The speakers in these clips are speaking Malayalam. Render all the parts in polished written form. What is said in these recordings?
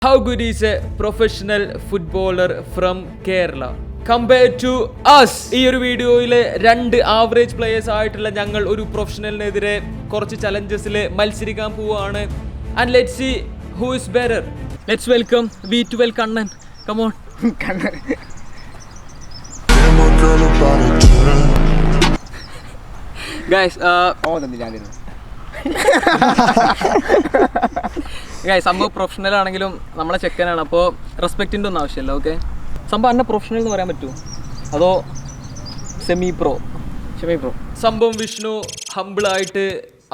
How good is a professional footballer from Kerala compared to us? ഈ ഒരു വീഡിയോയിൽ രണ്ട് ആവറേജ് പ്ലേയേഴ്സ് ആയിട്ടുള്ള ഞങ്ങൾ ഒരു പ്രൊഫഷണലിനെതിരെ കുറച്ച് ചലഞ്ചസിൽ മത്സരിക്കാൻ പോവുകയാണ്. And let's see who is better. Let's welcome V12 Kannan. Come on Kannan. Guys സംഭവം പ്രൊഫഷണൽ ആണെങ്കിലും നമ്മളെ ചെക്കനാണ്, അപ്പോൾ റെസ്പെക്റ്റിൻ്റെ ഒന്നും ആവശ്യമില്ല. ഓക്കെ, സംഭവം എന്നെ പ്രൊഫഷണൽ എന്ന് പറയാൻ പറ്റുമോ അതോ സെമി പ്രോ? സംഭവം വിഷ്ണു ഹംബിളായിട്ട്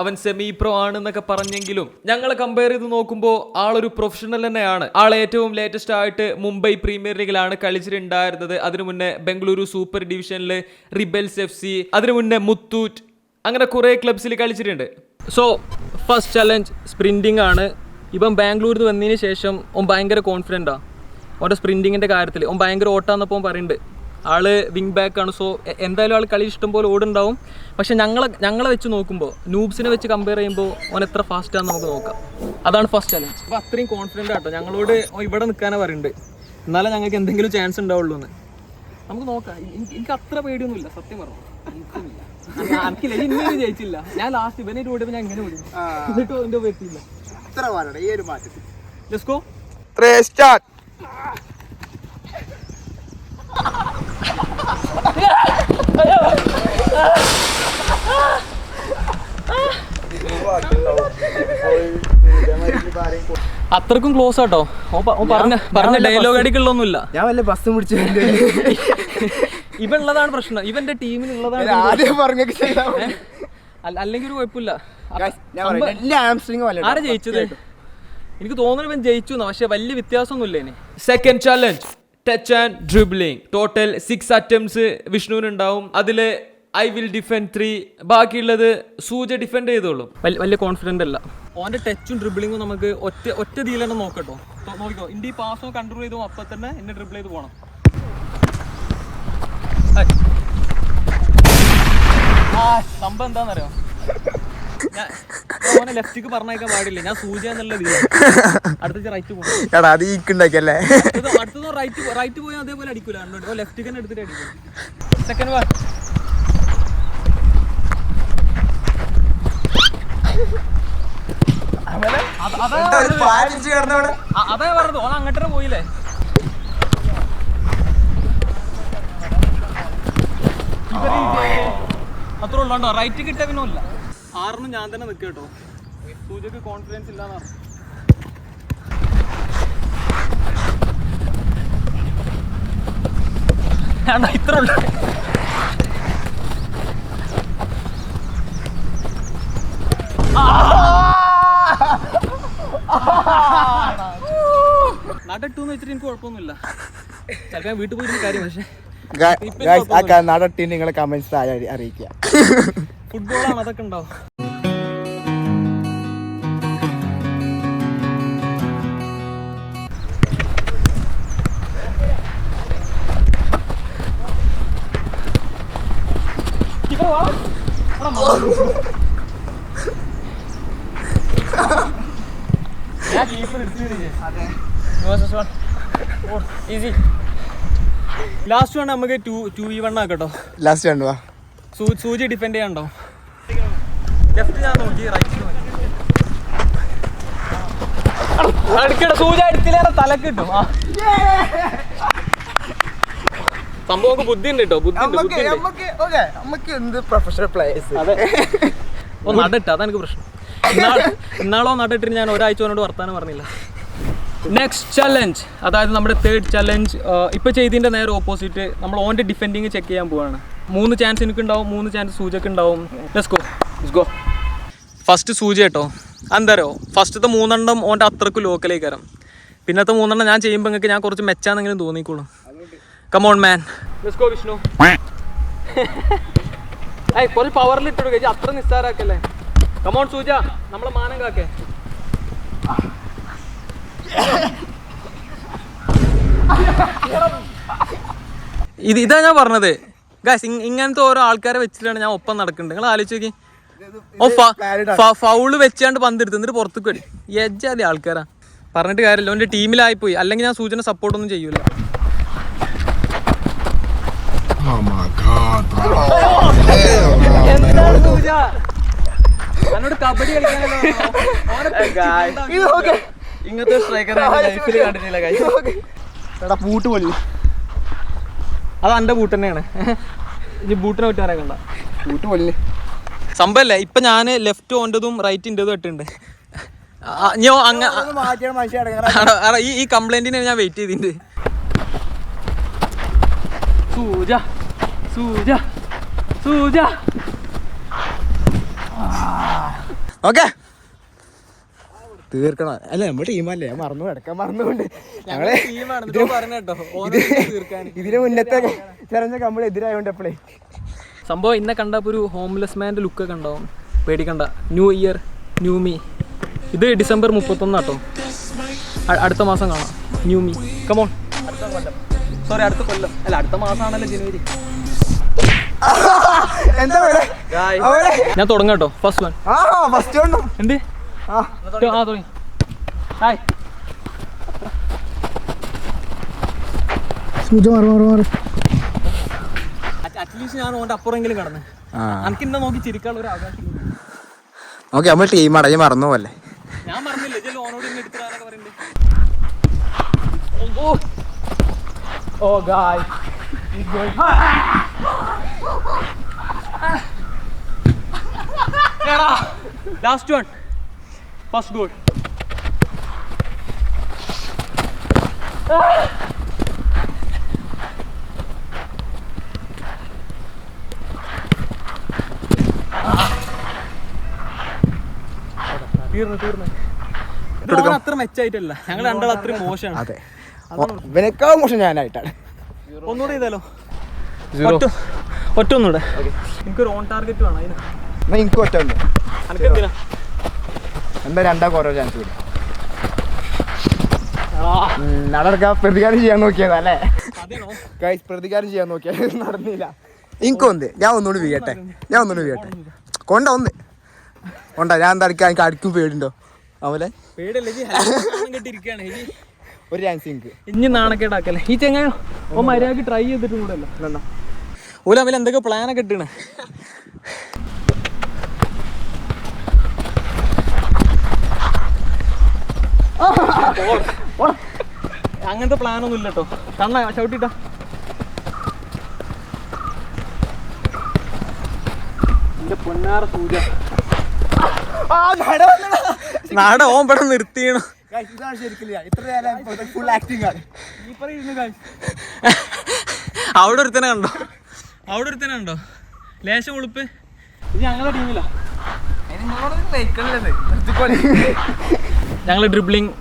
അവൻ സെമി പ്രോ ആണെന്നൊക്കെ പറഞ്ഞെങ്കിലും ഞങ്ങളെ കമ്പയർ ചെയ്ത് നോക്കുമ്പോൾ ആളൊരു പ്രൊഫഷണൽ തന്നെയാണ്. ആൾ ഏറ്റവും ലേറ്റസ്റ്റ് ആയിട്ട് മുംബൈ പ്രീമിയർ ലീഗിലാണ് കളിച്ചിട്ടുണ്ടായിരുന്നത്. അതിനു മുന്നേ ബംഗളൂരു സൂപ്പർ ഡിവിഷനിൽ റിബൽസ് FC, അതിനു മുന്നേ മുത്തൂറ്റ്, അങ്ങനെ കുറേ ക്ലബ്സിൽ കളിച്ചിട്ടുണ്ട്. സോ ഫസ്റ്റ് ചലഞ്ച് സ്പ്രിൻറ്റിംഗ് ആണ്. ഇപ്പം ബാംഗ്ലൂരിൽ വന്നതിന് ശേഷം ഓൻ ഭയങ്കര കോൺഫിഡൻറ്റാണ് ഓൻ്റെ സ്പ്രിൻറ്റിങ്ങിൻ്റെ കാര്യത്തിൽ. ഓൻ ഭയങ്കര ഓട്ടാന്നപ്പോൾ പറയുന്നുണ്ട്. ആള് വിങ് ബാക്ക് ആണ്. സോ എന്തായാലും ആൾ കളി ഇഷ്ടം പോലെ ഓടുണ്ടാവും. പക്ഷെ ഞങ്ങളെ വെച്ച് നോക്കുമ്പോൾ, നൂബ്സിനെ വെച്ച് കമ്പയർ ചെയ്യുമ്പോൾ ഓൻ എത്ര ഫാസ്റ്റാണെന്ന് നമുക്ക് നോക്കാം. അതാണ് ഫസ്റ്റ് ചലഞ്ച്. അപ്പോൾ അത്രയും കോൺഫിഡൻ്റ് ആട്ടോ. ഞങ്ങളോട് ഇവിടെ നിൽക്കാനാണ് പറയുന്നുണ്ട്, എന്നാലേ ഞങ്ങൾക്ക് എന്തെങ്കിലും ചാൻസ് ഉണ്ടാവുള്ളൂ എന്ന്. നമുക്ക് നോക്കാം. എനിക്ക് അത്ര പേടിയൊന്നുമില്ല, സത്യം പറഞ്ഞു. എനിക്കില്ല, ഇന്നേലും ജയിച്ചില്ല. ഞാൻ ലാസ്റ്റ് ഇവനായിട്ട് ഓടിയപ്പോൾ ഞാൻ എങ്ങനെ ഓടി, എന്നിട്ട് എൻ്റെ പറ്റിയില്ല. Let's go. Start. അത്രക്കും ക്ലോസ് ആട്ടോ. പറഞ്ഞ ഡയലോഗ് അടിക്കുള്ളൊന്നുമില്ല. ഞാൻ വല്ല ബസ് പിടിച്ചു. ഇവനുള്ളതാണ് പ്രശ്നം, ഇവന്റെ ടീമിനുള്ളതാണ്. അല്ലെങ്കിൽ ഒരു കുഴപ്പമില്ല. ആരാ ജയിച്ചത്? എനിക്ക് തോന്നുന്നു ഇവൻ ജയിച്ചു എന്നാ, പക്ഷെ വലിയ വ്യത്യാസമൊന്നുമില്ല ഇനി. Second challenge touch and dribbling. Total 6 attempts വിഷ്ണുവിനുണ്ടാവും. അതിൽ ഐ വിൽ ഡിഫെൻഡ് 3, ബാക്കിയുള്ളത് സൂജ ഡിഫെൻഡ് ചെയ്തോളൂ. വലിയ കോൺഫിഡൻ്റ് അല്ല. ഓൻ്റെ ടച്ചും ഡ്രിബ്ലിങ്ങും നമുക്ക് ഒറ്റ ഇതിൽ തന്നെ നോക്കട്ടോ. നോക്കിക്കോ, ഇന്ത്യ പാസോ കൺട്രോൾ ചെയ്തോ, അപ്പം തന്നെ എന്നെ ഡ്രിബിൾ ചെയ്ത് പോകണം. സംഭവം എന്താണെന്നറിയോ, ഞാൻ ലെഫ്റ്റിക്ക് പറഞ്ഞേക്കാൻ പാടില്ല. ഞാൻ സൂച എന്നുള്ളത് അടുത്ത റൈറ്റ് പോകും. അടുത്തത് റൈറ്റ് പോയാൽ അതേപോലെ അടിക്കൂല. ലെഫ്റ്റിക്ക് തന്നെ എടുത്തിട്ട് അടിക്കും. Second one. അതാ പറഞ്ഞത്, ഓൻ അങ്ങോട്ടേ പോയില്ലേ. അത്ര ഉള്ളോ. റൈറ്റ് കിട്ടിയ പിന്നെ ഇല്ല. 6 ഞാൻ തന്നെ നിൽക്കുക കേട്ടോ. സൂചക്ക് കോൺഫിഡൻസ് ഇല്ലാന്നാണ്. ഇത്ര ഉള്ളു. നാട്ടിട്ടെന്ന് വെച്ചിട്ട് എനിക്ക് കുഴപ്പമൊന്നുമില്ല. ചിലപ്പോൾ ഞാൻ വീട്ടിൽ പോയിരുന്ന കാര്യം. പക്ഷേ നടട്ടി നിങ്ങളെ കമന്റ്സ് അറിയിക്കുക. ഫുട്ബോളാണ്, അതൊക്കെ ഉണ്ടാവും. ലാസ്റ്റ് വേണ്ട നമുക്ക് 2v1 ആക്കട്ടോ. ലാസ്റ്റ് വേണ്ട സൂചി ഡിഫെൻഡ് ചെയ്യാണ്ടോ. ലെഫ്റ്റ് ഞാൻ നോക്കി, റൈറ്റ് അടിക്കട്ടോ. സൂചി അടിച്ചില്ലേറെ തലക്ക് കിട്ടും. സംഭവം ബുദ്ധി ഉണ്ട് കേട്ടോ. നടിട്ട് അതെനിക്ക് പ്രശ്നം. ഇന്നാളോ നടിട്ടിട്ട് ഞാൻ ഒരാഴ്ച അവനോട് വർത്താനം പറഞ്ഞില്ല. നെക്സ്റ്റ് ചലഞ്ച്, അതായത് നമ്മുടെ തേർഡ് ചലഞ്ച്. ഇപ്പോൾ ചെയ്തതിൻ്റെ നേരെ ഓപ്പോസിറ്റ് നമ്മൾ ഓൻ്റെ ഡിഫെൻഡിങ് ചെക്ക് ചെയ്യാൻ പോവാണ്. 3 ചാൻസ് എനിക്കുണ്ടാവും, 3 ചാൻസ് സൂചക്ക് ഉണ്ടാവും. Let's go. ഫസ്റ്റ് സൂച കേട്ടോ. എന്താറിയോ, ഫസ്റ്റത്തെ 3 ഓൻ്റെ അത്രക്ക് ലോക്കലേക്ക് കയറാം. പിന്നത്തെ 3 ഞാൻ ചെയ്യുമ്പോൾ നിങ്ങൾക്ക് ഞാൻ കുറച്ച് മെച്ചാന്നെങ്കിലും തോന്നിക്കോളൂ. Come on man, let's go Vishnu. കുറച്ച് പവറിലിട്ട് കൊടുക്കുക, അത്ര നിസ്സാരാക്കല്ലേ. കം ഓൺ സൂച, നമ്മളെ മാനം കാക്കേ. ഇതാ ഞാൻ പറഞ്ഞത് ഗൈസ്. ഇങ്ങനത്തെ ഓരോ ആൾക്കാരെ വെച്ചിട്ടാണ് ഞാൻ ഒപ്പം നടക്കുന്നുണ്ട്. നിങ്ങൾ ആലോചിച്ച് നോക്കി. ഫൗള് വെച്ചാണ്ട് പന്തെടുത്ത് എന്നിട്ട് പുറത്തേക്ക് വരും. യജ്ജാതി ആൾക്കാരാ. പറഞ്ഞിട്ട് കാര്യമില്ല, ഓൻ്റെ ടീമിലായിപ്പോയി. അല്ലെങ്കിൽ ഞാൻ സൂചന സപ്പോർട്ടൊന്നും ചെയ്യൂല. എന്താണ് സൂച എന്നോട് കബഡി കളിക്കാനല്ലോ? ഇങ്ങനത്തെ സ്ട്രൈക്കർ ലൈഫിൽ കണ്ടിട്ടില്ല. പൂട്ട് പൊളി. അത് എൻ്റെ ബൂട്ട് തന്നെയാണ്. ഇനി ബൂട്ടിനെ പറ്റി പറയാൻ കണ്ട പൂട്ട് പൊളി സംഭവല്ലേ. ഇപ്പൊ ഞാൻ ലെഫ്റ്റ് ഓൻ്റെതും റൈറ്റ് ഇൻ്റെതും ഇട്ടുണ്ട്. ഈ കംപ്ലൈന്റിന് ഞാൻ വെയിറ്റ് ചെയ്തിട്ടുണ്ട്. സൂജ സൂജ സൂജ. ഓക്കെ തീർക്കണം. അല്ല നമ്മുടെ ടീമല്ലേ, മറന്നു കിടക്കാൻ മറന്നുകൊണ്ട് ഞങ്ങള് ഇതിന് മുന്നത്തെ ചെറിയ നമ്മൾ എതിരായോണ്ട് എപ്പോഴേ സംഭവം ഇന്നെ കണ്ടപ്പോൾ ഒരു ഹോംലെസ് മാൻ്റെ ലുക്കൊക്കെ ഉണ്ടാവും. പേടിക്കണ്ട, ന്യൂ ഇയർ ന്യൂ മീ. ഇത് ഡിസംബർ 31 കേട്ടോ. അടുത്ത മാസം കാണാം ന്യൂ മീ. കമോൺ, സോറി അടുത്ത കൊല്ലം അല്ല, അടുത്ത മാസമാണല്ലോ ജനുവരി. എന്താ ഞാൻ തുടങ്ങാം കേട്ടോ. ഫസ്റ്റ് വൺ എന്ത് തുടങ്ങി. ഹായ് അറ്റ്ലീസ്റ്റ് ഞാൻ ഓൻ്റെ അപ്പുറമെങ്കിലും കടന്ന് എനിക്ക് ഇന്നെ നോക്കി ചിരിക്കാനുള്ള ഒരു അവകാശം. ഓക്കെ നമ്മൾ ടീം അടങ്ങി മറന്നു പോലെ. ഞാൻ മറന്നില്ല, ചെല്ലു ഓനോട് ഇന്ന് എടുത്തിടാനൊക്കെ പറയുന്നുണ്ട്. ഓ ഗായ് ലാസ്റ്റ് വൺ, ഫസ്റ്റ് ഗോൾ. തീർന്നു. അത്ര മെച്ചായിട്ടല്ല, ഞങ്ങൾ രണ്ടാളും അത്രയും മോശമാണ്. അതെ, ഇവനേക്കാൾ മോശം ഞാനായിട്ടാണ്. ഒന്നുകൂടെ ചെയ്താലോ? ഒറ്റ ഒന്നുകൂടെ. എനിക്കൊരു ഓൺ ടാർഗറ്റ് വേണം അതിന്. എന്നാ എനിക്ക് ഒറ്റ ഉണ്ട്. എനിക്കെന്തിനാ? എന്താ രണ്ടാം ഓരോ ചാൻസ് കൂടി നടക്കാൻ പ്രതികാരം ചെയ്യാൻ നോക്കിയതാ അല്ലേ? പ്രതികാരം ചെയ്യാൻ നോക്കിയത് നടന്നില്ല. എനിക്കൊന്ന് ഞാൻ ഒന്നുകൂടി വീഴട്ടെ, കൊണ്ട ഒന്ന് കൊണ്ട. ഞാൻ എന്താ എനിക്ക് അടിക്കും പേടിണ്ടോ അവലെ? ഒരു ചാൻസ് എനിക്ക് ഇനി നാണക്കേടാക്കല്ലേ ഈ ചെങ്ങായോ. ഓ മര്യാദക്ക് ട്രൈ ചെയ്തിട്ടും കൂടെ അല്ല ഓല അവൽ എന്തൊക്കെ പ്ലാനൊക്കെ ഇട്ടാണ്. അങ്ങനത്തെ പ്ലാനൊന്നും ഇല്ല കേട്ടോ. കണ്ണ ചവിട്ടിട്ടാ എന്റെ പൊന്നാറ സൂച. നാട ഓൻ പെട നിർത്തിയണോ? അവിടെ ഒരുത്തനെ കണ്ടോ? ലേശം ഉളുപ്പ്. ഇത് ഞങ്ങളുടെ ടീമിലാ. ഞങ്ങൾ ഡ്രിബ്ലിംഗ്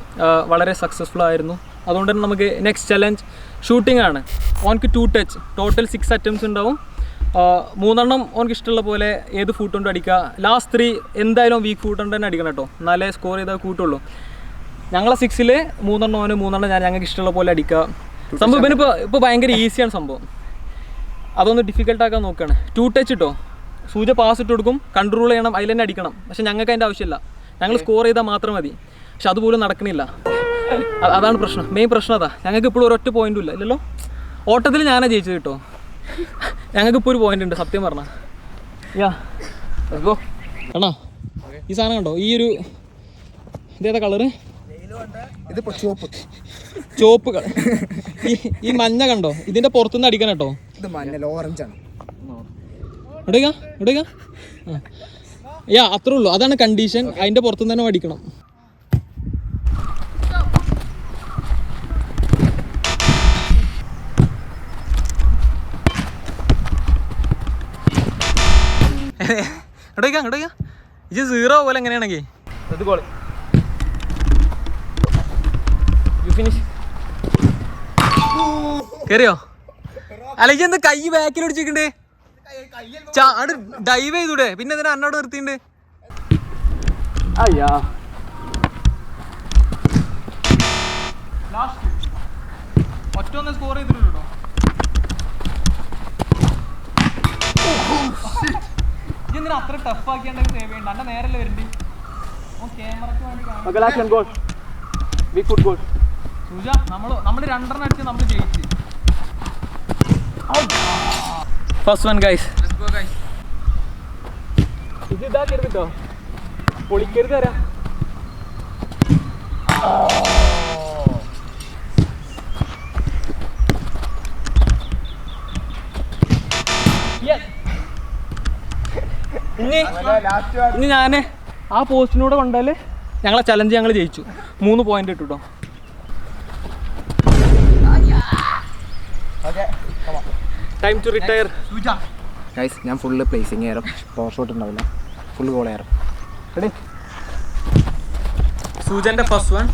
വളരെ സക്സസ്ഫുൾ ആയിരുന്നു. അതുകൊണ്ട് തന്നെ നമുക്ക് നെക്സ്റ്റ് ചലഞ്ച് ഷൂട്ടിംഗ് ആണ്. ഓനക്ക് 2 ടച്ച്, ടോട്ടൽ 6 അറ്റംപ്റ്റ്സ് ഉണ്ടാവും. 3 എണ്ണം ഓനക്ക് ഇഷ്ടമുള്ള പോലെ ഏത് ഫൂട്ട് കൊണ്ട് അടിക്കുക. ലാസ്റ്റ് 3 എന്തായാലും വീക്ക് ഫൂട്ട് കൊണ്ട് തന്നെ അടിക്കണം കേട്ടോ, എന്നാലേ സ്കോർ ചെയ്താൽ കൂട്ടുള്ളൂ. ഞങ്ങളെ 6-ൽ 3 എണ്ണം ഓന്, 3 എണ്ണം ഞാൻ. ഞങ്ങൾക്ക് ഇഷ്ടമുള്ള പോലെ അടിക്കുക. സംഭവം ഇവനിപ്പോൾ ഭയങ്കര ഈസിയാണ് സംഭവം. അതൊന്ന് ഡിഫിക്കൽട്ടാക്കാൻ നോക്കുകയാണ്. 2 ടച്ച് ഇട്ടോ, സൂച പാസ് ഇട്ട് കൊടുക്കും, കൺട്രോൾ ചെയ്യണം, അതിൽ തന്നെ അടിക്കണം. പക്ഷെ ഞങ്ങൾക്ക് അതിൻ്റെ ആവശ്യമില്ല, ഞങ്ങൾ സ്കോർ ചെയ്താൽ മാത്രം മതി. പക്ഷെ അതുപോലും നടക്കണില്ല. അതാണ് പ്രശ്നം, മെയിൻ പ്രശ്നം അതാ. ഞങ്ങൾക്ക് ഇപ്പോഴും ഒരൊറ്റ പോയിന്റും ഇല്ലല്ലോ. ഓട്ടത്തിൽ ഞാനാണ് ജയിച്ചത് കേട്ടോ. ഞങ്ങൾക്ക് ഇപ്പോൾ ഒരു പോയിന്റ് ഉണ്ട് സത്യം പറഞ്ഞാൽ. കണ്ടോ ഈ സാധനം കണ്ടോ? ഈ ഒരു ഇതേതാ കളറ്? ഇതിപ്പോ ചോപ്പ്. ഈ മഞ്ഞ കണ്ടോ? ഇതിന്റെ പുറത്തുനിന്ന് അടിക്കണം കേട്ടോ. ഇത് മഞ്ഞ ഓറഞ്ച് ആണ്. ഇടുക അത്രേ ഉള്ളൂ. അതാണ് കണ്ടീഷൻ. അതിന്റെ പുറത്തുനിന്ന് തന്നെ അടിക്കണം. ഇടയ്ക്ക ഇത് 0 പോലെ എങ്ങനെയാണെങ്കിൽ കേറിയോ? അല്ലെങ്കിൽ എന്താ കൈ ബാക്കിൽ ഒടിച്ചിട്ടുണ്ടേ? ഡൈവ് ചെയ്തൂടെ? പിന്നെ എന്തിനാ അന്നോട് നിർത്തിണ്ട്? അയ്യാ ഒറ്റ ഒന്ന് സ്കോർ ചെയ്തിട്ടുണ്ടോ? ഇതിന് അത്ര ടഫ് ആക്കിയാണ്ടെങ്കിൽ സേവ് ചെയ്യണ്ട. അന്റെ നേരല്ലേ വരണ്ടി. ക്യാമറക്ക് വേണ്ടി ബിഗ് ഫുട്ബോൾ. സൂജ നമ്മൾ 2 റൺ അടിച്ച് നമ്മൾ ജയിച്ചു. First one guys. ഇത് ഇതാക്കരുത് കേട്ടോ, പൊളിക്കരുത് തരാം. ഇനി ഞാൻ ആ പോസ്റ്റിനൂടെ കൊണ്ടാൽ ഞങ്ങളെ ചലഞ്ച് ഞങ്ങൾ ജയിച്ചു. 3 പോയിന്റ് ഇട്ടു കേട്ടോ. Time to retire. ഗൈസ് ഞാൻ ഫുള്ള് പ്ലേസിങ് ചെയ്യാറും പവർ ഷോട്ട് ഉണ്ടാവില്ല, ഫുള്ള് ഗോൾ ചെയ്യാറും. റെഡി? സൂജന്റെ ഫസ്റ്റ് വൺ.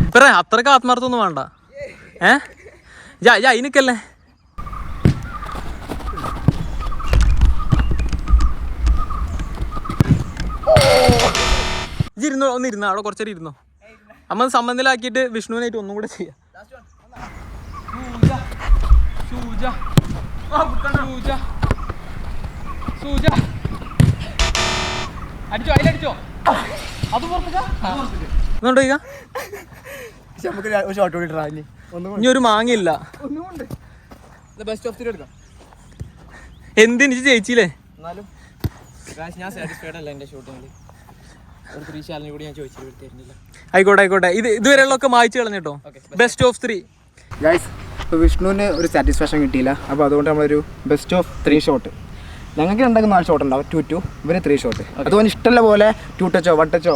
ഇപ്പറ അത്രക്ക് ആത്മാർത്ഥമൊന്നും വേണ്ട. ഇനിക്കല്ലേ ഇരുന്നോ, ഒന്നിരുന്നോ അവിടെ കുറച്ചേരം ഇരുന്നോ. അമ്മ സംബന്ധിലാക്കിയിട്ട് വിഷ്ണുവിനായിട്ട് ഒന്നും കൂടെ ചെയ്യാം. അടിച്ചോ, അതിലടിച്ചോ. അത് പുറത്തേക്കാ ഇനി ഒരു മാങ്ങയില്ല. എന്തിന് ജയിച്ചില്ലേ? ആയിക്കോട്ടെ. ഇതുവരെയുള്ളൊക്കെ മായ്ച്ചു കളഞ്ഞിട്ടോ. Best of 3 guys. ഇപ്പോൾ വിഷ്ണുവിന് ഒരു സാറ്റിസ്ഫാക്ഷൻ കിട്ടിയില്ല, അപ്പോൾ അതുകൊണ്ട് നമ്മളൊരു ബെസ്റ്റ് ഓഫ് 3 ഷോട്ട്. ഞങ്ങൾക്ക് 4 ഷോട്ട് ഉണ്ടാവും, 2-2, ഇവന് 3 ഷോട്ട്. അതുപോലെ ഇഷ്ടമുള്ള പോലെ 2 ടച്ചോ 1 ടച്ചോ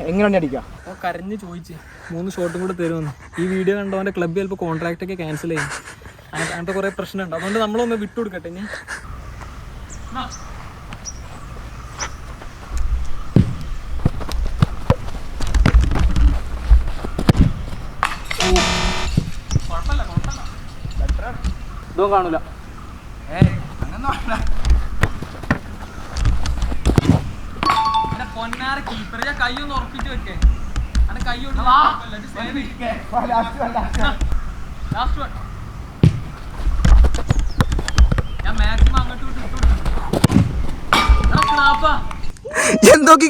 എങ്ങനെ അടിക്കാം. കരഞ്ഞ് ചോദിച്ച് 3 ഷോട്ടും കൂടെ തരുമെന്ന്. ഈ വീഡിയോ കണ്ടവൻ്റെ ക്ലബ്ബ് ചിലപ്പോൾ കോൺട്രാക്റ്റ് ഒക്കെ ക്യാൻസൽ ചെയ്യും. അങ്ങനത്തെ കുറേ പ്രശ്നമുണ്ട്. അതുകൊണ്ട് നമ്മളൊന്ന് വിട്ടുകൊടുക്കട്ടെ. ഇനി ഇതും കാണൂല. പൊന്നാറ് കീപ്പർ കൈ ഒന്ന് ഉറപ്പിച്ച് വെക്കേ. കൈ ഞാൻ മാക്സിമം അങ്ങോട്ട് എന്തൊക്കെ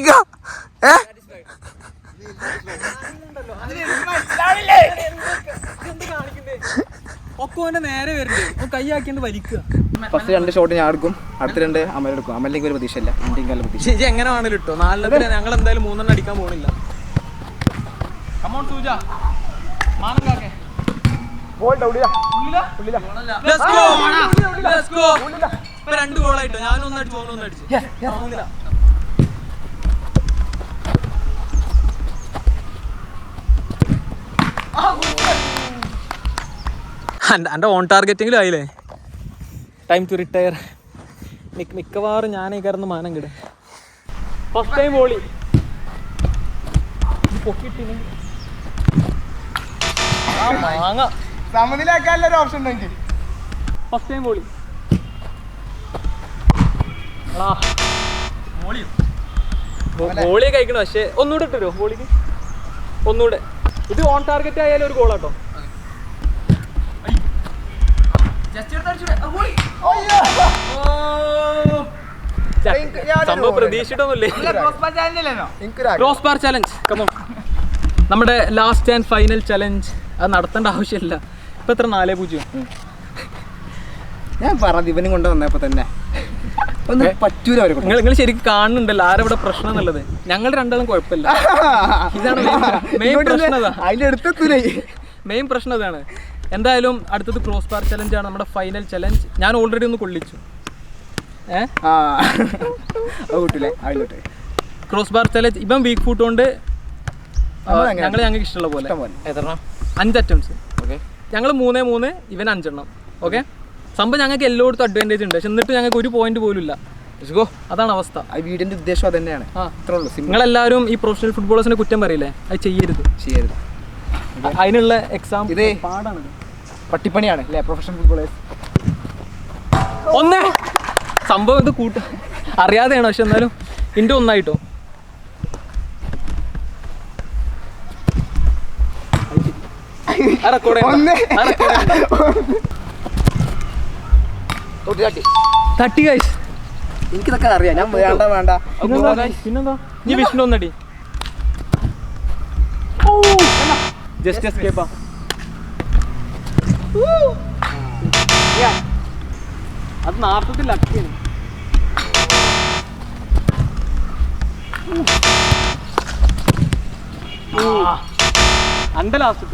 ഒക്കെ ഓന്റെ നേരെ വരുന്നുണ്ട്, കൈ ആക്കിണ്ട് വലിക്കുക. ഫസ്റ്റ് 2 ഷോട്ട് ഞാൻ എടുക്കും, അടുത്ത 2 അമലെടുക്കും. അമലിലേക്ക് ഒരു പ്രതീക്ഷയില്ല, ഇന്ത്യൻ കാലം പ്രതീക്ഷ. എങ്ങനെ വേണേലും ഇട്ടോ. 4 ഞങ്ങൾ എന്തായാലും 3 എണ്ണം അടിക്കാൻ പോണില്ല. കമോൺ സൂജ, മാനം കാക്കേ. ഇപ്പൊ 2 ഗോളായിട്ടോ. ഞാനൊന്നും അടിച്ചു, ഓനൊന്നും അടിച്ചു. എൻ്റെ ഓൺ ടാർഗറ്റിങ്ങിലും ആയില്ലേ. Time to retire. മിക്കവാറും ഞാനേ കയറുന്ന മാനം കിട. ഫസ്റ്റ് ടൈം ബോളി പൊക്കിട്ടില്ലെങ്കിൽ ഓപ്ഷൻ ഉണ്ടെങ്കിൽ ഫസ്റ്റ് ടൈം ബോളി. ബോളിയെ കഴിക്കണം. പക്ഷേ ഒന്നുകൂടെ ഇട്ടുതരുമോ ബോളിക്ക്? ഒന്നുകൂടെ. ഇത് ഓൺ ടാർഗറ്റ് ആയാലും ഒരു ഗോളാട്ടോ. സംഭവം പ്രതീക്ഷിച്ചിട്ടൊന്നുമില്ലേ. Crossbar challenge. കമോൺ, നമ്മുടെ ലാസ്റ്റ് ആൻഡ് ഫൈനൽ ചലഞ്ച്. അത് നടത്തേണ്ട ആവശ്യമില്ല. ഇപ്പൊ എത്ര? 4-0. ഞാൻ പറഞ്ഞു ഇവനും കൊണ്ട് വന്നപ്പോ തന്നെ പറ്റൂല. നിങ്ങൾ ശരിക്കും കാണുന്നുണ്ടല്ലോ ആരവിടെ പ്രശ്നം എന്നുള്ളത്. ഞങ്ങൾ 2 കുഴപ്പമില്ല. ഇതാണ് മെയിൻ പ്രശ്നം. മെയിൻ പ്രശ്നം ഇതാണ്. എന്തായാലും അടുത്തത് ക്രോസ് ബാർ ചലഞ്ചാണ്, നമ്മുടെ ഫൈനൽ ചലഞ്ച്. ഞാൻ ഓൾറെഡി ഒന്ന് കൊള്ളിച്ചു. Crossbar challenge. ഇപ്പം വീക്ക് ഫുട്ട് കൊണ്ട് ഞങ്ങൾക്ക് ഇഷ്ടമുള്ള പോലെ 5 അറ്റംപ്റ്റ്സ്. ഞങ്ങൾ 3-3, ഇവൻ 5 എണ്ണം. ഓക്കെ, സംഭവം ഞങ്ങൾക്ക് എല്ലായിടത്തും അഡ്വാൻറ്റേജ് ഉണ്ട്. പക്ഷെ എന്നിട്ട് ഞങ്ങൾക്ക് ഒരു പോയിന്റ് പോലും ഇല്ല. അതാണ് അവസ്ഥ. വീടിന്റെ ഉദ്ദേശം അത് തന്നെയാണ്. നിങ്ങളെല്ലാവരും ഈ പ്രൊഫഷണൽ ഫുട്ബോളേഴ്സിനെ കുറ്റം പറയില്ലേ, അത് ചെയ്യരുത്. അതിനുള്ള എക്സാം ഇതേ പാടാണ്, പട്ടിപ്പണിയാണ് അല്ലേ പ്രൊഫഷണൽ ഫുട്ബോളേഴ്സ്. ഒന്ന് സംഭവം ഇത് അറിയാതെയാണ്. പക്ഷെ എന്നാലും ഇന്റെ ഒന്നായിട്ടോ. തട്ടി ഗൈസ്. എനിക്കിതൊക്കെ അറിയാം. ഞാൻ വേണ്ട പിന്നെന്താ ഇനി വിഷ്ണു ഒന്നടി. ജസ്റ്റ് എസ്കേപ്പാ. അത് നാർത്തത്തിൽ ലക്കിയാണ്. അന്റെ ലാസ്റ്റ്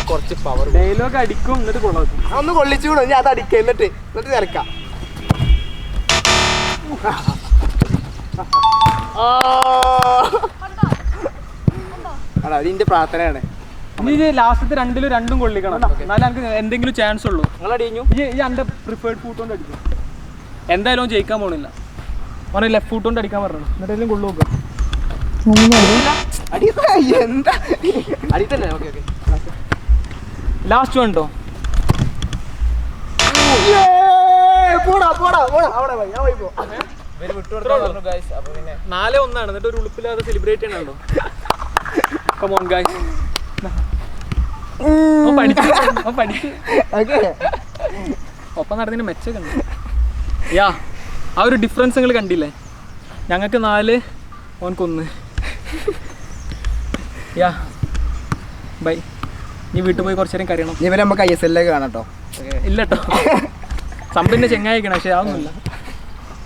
കുറച്ച് പവർ ഡയലോഗ് അടിക്കും എന്നിട്ട് കൊള്ളാക്കും. ഒന്ന് കൊള്ളിച്ചു കൂടെ ഞാൻ അത് അടിക്കാം എന്നിട്ട് തിരക്കാം. അതിന്റെ പ്രാർത്ഥനയാണ്. ഇനി ലാസ്റ്റത്തെ രണ്ടും കൊള്ളിക്കണം, എന്നാലും എനിക്ക് എന്തെങ്കിലും ചാൻസ് ഉള്ളൂ. ഈ എൻ്റെ പ്രിഫേർഡ് ഫുഡ് കൊണ്ട് അടിക്കും. എന്തായാലും ജയിക്കാൻ പോണില്ല. ഓനെ ലെഫ്റ്റ് ഫുഡ് കൊണ്ട് അടിക്കാൻ പറഞ്ഞു, എന്നിട്ടെങ്കിലും കൊള്ളു നോക്കാം. ലാസ്റ്റ് വേണ്ടോ? 4-1 എന്നിട്ട് ഒരു ഉളുപ്പില്ലാതെ സെലിബ്രേറ്റ് ചെയ്യണോ? Come on guys. പഠിച്ചു ഒപ്പം നടന്നതിന് മെച്ചൊക്കെ ഉണ്ട്. യാ, ആ ഒരു ഡിഫറൻസ് നിങ്ങൾ കണ്ടില്ലേ? ഞങ്ങൾക്ക് 4, ഓനക്ക് 1. യാ ബൈ. നീ വീട്ടിൽ പോയി കുറച്ചു നേരം കരയണം. ഇവരെ നമുക്ക് ISL കാണാം കേട്ടോ. ഇല്ല കേട്ടോ, സമ്പിന്റെ ചെങ്ങായിക്കണം, പക്ഷെ അതൊന്നുമില്ല.